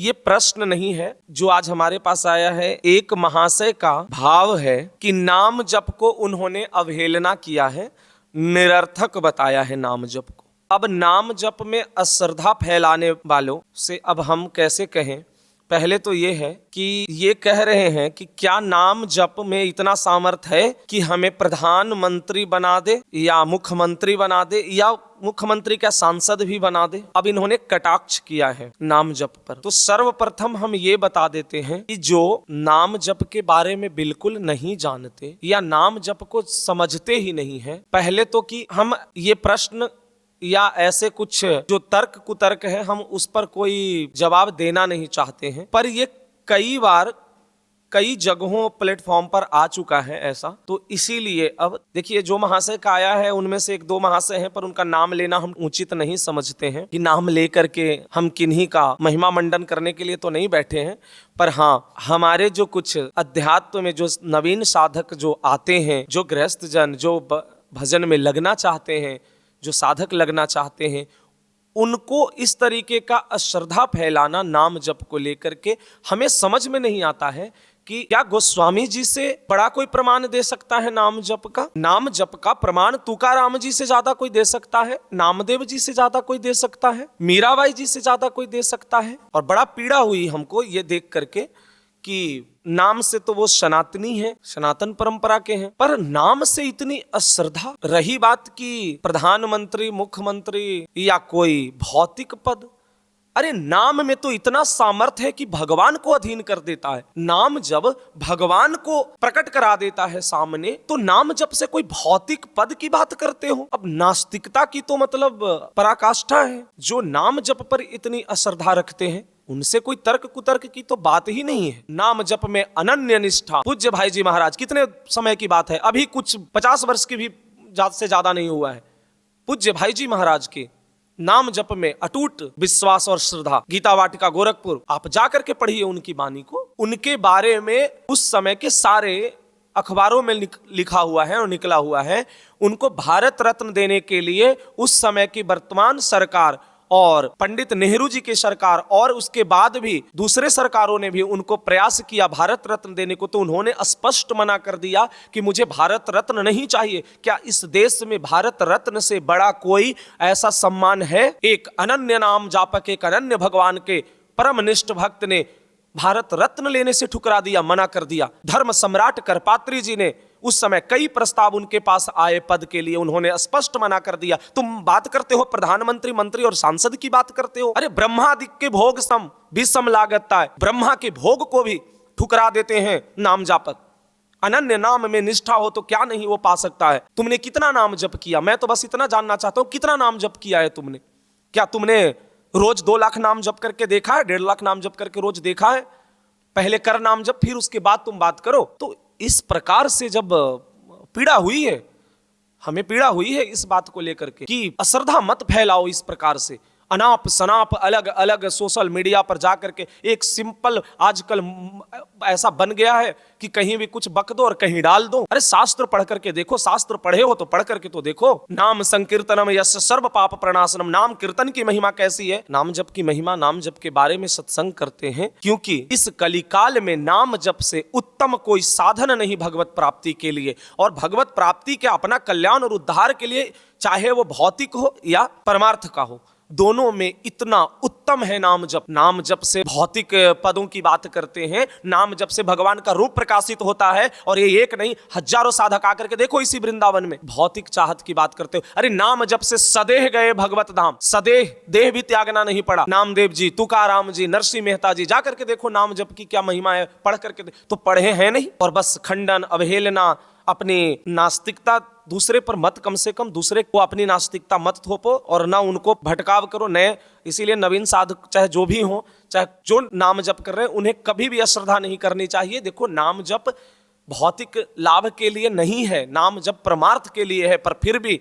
ये प्रश्न नहीं है जो आज हमारे पास आया है। एक महाशय का भाव है कि नाम जप को उन्होंने अवहेलना किया है, निरर्थक बताया है नाम जप को। अब नाम जप में अश्रद्धा फैलाने वालों से अब हम कैसे कहें? पहले तो ये है कि ये कह रहे हैं कि क्या नाम जप में इतना सामर्थ्य है कि हमें प्रधानमंत्री बना दे या मुख्यमंत्री बना दे या मुख्यमंत्री क्या सांसद भी बना दे। अब इन्होंने कटाक्ष किया है नाम जप पर। तो सर्वप्रथम हम ये बता देते हैं कि जो नाम जप के बारे में बिल्कुल नहीं जानते या नाम जप को समझते ही नहीं है, पहले तो कि हम ये प्रश्न या ऐसे कुछ जो तर्क कुतर्क है हम उस पर कोई जवाब देना नहीं चाहते हैं, पर ये कई बार कई जगहों प्लेटफॉर्म पर आ चुका है ऐसा। तो इसीलिए अब देखिए जो महाशय का आया है उनमें से एक दो महाशय हैं, पर उनका नाम लेना हम उचित नहीं समझते हैं कि नाम लेकर के हम किन्हीं का महिमा मंडन करने के लिए तो नहीं बैठे हैं। पर हाँ, हमारे जो कुछ अध्यात्म में जो नवीन साधक जो आते हैं, जो गृहस्थ जन जो भजन में लगना चाहते हैं, जो साधक लगना चाहते हैं, उनको इस तरीके का अश्रद्धा फैलाना नाम जप को लेकर के हमें समझ में नहीं आता है कि क्या गोस्वामी जी से बड़ा कोई प्रमाण दे सकता है नाम जप का? नाम जप का प्रमाण तुकाराम जी से ज्यादा कोई दे सकता है? नामदेव जी से ज्यादा कोई दे सकता है? मीराबाई जी से ज्यादा कोई दे सकता है? और बड़ा पीड़ा हुई हमको ये देख करके कि नाम से तो वो सनातनी है, सनातन परंपरा के हैं, पर नाम से इतनी अश्रद्धा। रही बात की प्रधानमंत्री, मुख्यमंत्री या कोई भौतिक पद, अरे नाम में तो इतना सामर्थ्य है कि भगवान को अधीन कर देता है। नाम जब भगवान को प्रकट करा देता है सामने, तो नाम जब से कोई भौतिक पद की बात करते हो। अब नास्तिकता की तो मतलब पराकाष्ठा है। जो नाम जप पर इतनी अश्रद्धा रखते हैं उनसे कोई तर्क कुतर्क की तो बात ही नहीं है। नाम जप में अनन्य निष्ठा। पूज्य भाई जी महाराज, कितने समय की बात है, अभी कुछ 50 वर्ष की भी से ज्यादा नहीं हुआ है, पूज्य भाई जी महाराज के नाम जप में अटूट विश्वास और श्रद्धा। गीता वाटिका गोरखपुर आप जाकर के पढ़िए उनकी वाणी को। उनके बारे में उस समय के सारे अखबारों में लिखा हुआ है और निकला हुआ है। उनको भारत रत्न देने के लिए उस समय की वर्तमान सरकार और पंडित नेहरू जी की सरकार और उसके बाद भी दूसरे सरकारों ने भी उनको प्रयास किया भारत रत्न देने को, तो उन्होंने स्पष्ट मना कर दिया कि मुझे भारत रत्न नहीं चाहिए। क्या इस देश में भारत रत्न से बड़ा कोई ऐसा सम्मान है? एक अनन्य नाम जापक, एक अनन्य भगवान के परमनिष्ठ भक्त ने भारत रत्न लेने से ठुकरा दिया, मना कर दिया। धर्म सम्राट करपात्री जी ने उस समय कई प्रस्ताव उनके पास आए पद के लिए, उन्होंने स्पष्ट मना कर दिया। तुम बात करते हो प्रधानमंत्री, मंत्री और सांसद की बात करते हो। अरे ब्रह्मादिक के भोग सम विषम लागता है, ब्रह्मा के भोग को भी ठुकरा देते हैं नाम जापक। अनन्य नाम में निष्ठा हो तो क्या नहीं वो पा सकता है। तुमने कितना नाम जप किया? मैं तो बस इतना जानना चाहता हूं, कितना नाम जप किया है तुमने? क्या तुमने रोज 2 लाख नाम जप करके देखा है? 1.5 लाख नाम जप करके रोज देखा है? पहले कर नाम जप, फिर उसके बाद तुम बात करो। तो इस प्रकार से जब पीड़ा हुई है, हमें पीड़ा हुई है इस बात को लेकर के कि अश्रद्धा मत फैलाओ इस प्रकार से। अनाप शनाप अलग अलग सोशल मीडिया पर जाकर के एक सिंपल आजकल ऐसा बन गया है कि कहीं भी कुछ बक दो और कहीं डाल दो। अरे शास्त्र पढ़ करके देखो, शास्त्र पढ़े हो तो पढ़ करके तो देखो। नाम संकीर्तनम यस्य सर्व पाप प्रणाशनम, नाम कीर्तन की महिमा कैसी है? नाम जप की महिमा, नाम जप के बारे में सत्संग करते हैं, क्योंकि इस कलिकाल में नाम जप से उत्तम कोई साधन नहीं भगवत प्राप्ति के लिए। और भगवत प्राप्ति के अपना कल्याण और उद्धार के लिए, चाहे वो भौतिक हो या परमार्थ का हो, दोनों में इतना उत्तम है नाम जप। नाम जप से भौतिक पदों की बात करते हैं, नाम जप से भगवान का रूप प्रकाशित होता है। और ये एक नहीं, हजारों साधक आकर के देखो इसी वृंदावन में भौतिक चाहत की बात करते हो। अरे नाम जप से सदेह गए भगवत धाम, सदेह देह भी त्यागना नहीं पड़ा। नामदेव जी, तुकाराम जी, नरसिंह मेहता जी, जाकर के देखो नाम जप की क्या महिमा है, पढ़ करके तो पढ़े हैं नहीं। और बस खंडन, अवहेलना, अपनी नास्तिकता दूसरे पर मत, कम से कम दूसरे को अपनी नास्तिकता मत थोपो और ना उनको भटकाव करो नए। इसीलिए नवीन साधक चाहे जो भी हो, चाहे जो नाम जप कर रहे हैं, उन्हें कभी भी अश्रद्धा नहीं करनी चाहिए। देखो नाम जप भौतिक लाभ के लिए नहीं है, नाम जप परमार्थ के लिए है। पर फिर भी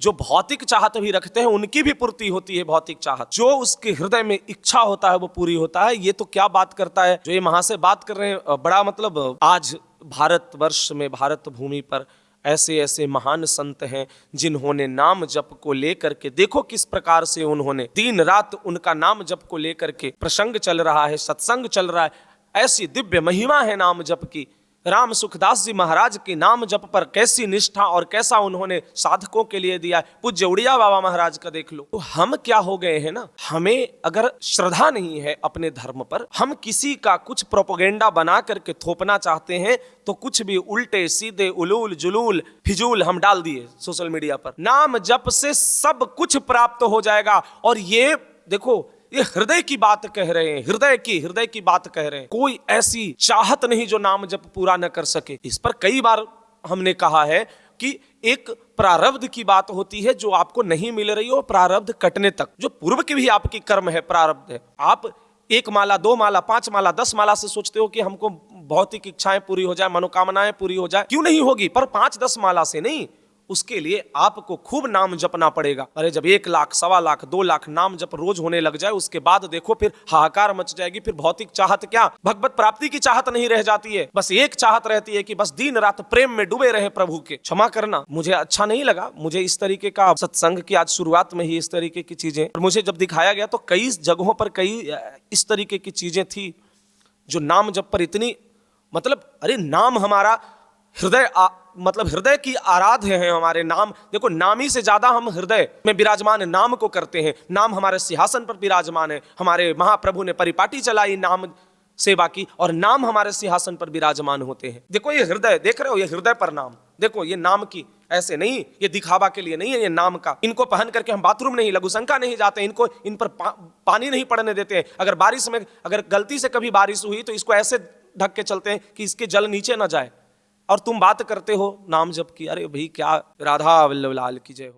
जो भौतिक चाहत भी रखते हैं उनकी भी पूर्ति होती है। भौतिक चाहत जो उसके हृदय में इच्छा होता है वो पूरी होता है। ये तो क्या बात करता है जो ये महाशय बात कर रहे हैं, बड़ा मतलब आज भारतवर्ष में, भारत भूमि पर ऐसे ऐसे महान संत हैं जिन्होंने नाम जप को लेकर के, देखो किस प्रकार से उन्होंने दिन रात उनका नाम जप को लेकर के प्रसंग चल रहा है, सत्संग चल रहा है। ऐसी दिव्य महिमा है नाम जप की। राम सुखदास जी महाराज के नाम जप पर कैसी निष्ठा और कैसा उन्होंने साधकों के लिए दिया है। पूज्य उड़िया बाबा महाराज का देख लो। तो हम क्या हो गए हैं ना, हमें अगर श्रद्धा नहीं है अपने धर्म पर, हम किसी का कुछ प्रोपोगेंडा बना करके थोपना चाहते हैं, तो कुछ भी उल्टे सीधे उलूल जुलूल फिजूल हम डाल दिए सोशल मीडिया पर। नाम जप से सब कुछ प्राप्त हो जाएगा। और ये देखो, ये हृदय की बात कह रहे हैं, हृदय की बात कह रहे हैं। कोई ऐसी चाहत नहीं जो नाम जप पूरा न कर सके। इस पर कई बार हमने कहा है कि एक प्रारब्ध की बात होती है जो आपको नहीं मिल रही हो, प्रारब्ध कटने तक। जो पूर्व की भी आपकी कर्म है, प्रारब्ध है। आप 1 माला 2 माला 5 माला 10 माला से सोचते हो कि हमको भौतिक इच्छाएं पूरी हो जाए, मनोकामनाएं पूरी हो जाए। क्यों नहीं होगी? पर 5-10 माला से नहीं, उसके लिए आपको खूब नाम जपना पड़ेगा। अरे जब 1 लाख 1.25 लाख 2 लाख नाम जप रोज होने लग जाए, उसके बाद देखो फिर हाहाकार मच जाएगी। फिर भौतिक चाहत क्या, भगवत प्राप्ति की चाहत नहीं रह जाती है। बस एक चाहत रहती है कि बस दिन रात प्रेम में डूबे रहे प्रभु के। क्षमा करना, मुझे अच्छा नहीं लगा। मुझे इस तरीके का सत्संग की आज शुरुआत में ही इस तरीके की चीजें मुझे जब दिखाया गया, तो कई जगहों पर कई इस तरीके की चीजें थी जो नाम जप पर इतनी, मतलब अरे नाम हमारा हृदय मतलब हृदय की आराध्य है हमारे नाम। देखो, नामी से ज्यादा हम हृदय में विराजमान नाम को करते हैं। नाम हमारे सिंहासन पर विराजमान है। हमारे महाप्रभु ने परिपाटी चलाई नाम सेवा की, और नाम हमारे सिंहासन पर विराजमान होते हैं। देखो ये हृदय, देख रहे हो, ये हृदय पर नाम। देखो ये नाम की, ऐसे नहीं, ये दिखावा के लिए नहीं है, ये नाम का। इनको पहन करके हम बाथरूम नहीं, लघुशंका नहीं जाते, इनको इन पर पानी नहीं पड़ने देते हैं। अगर बारिश में अगर गलती से कभी बारिश हुई तो इसको ऐसे ढक के चलते हैं कि इसके जल नीचे ना जाए। और तुम बात करते हो नाम जप की। अरे भाई क्या, राधा वल्लभ लाल की जय हो।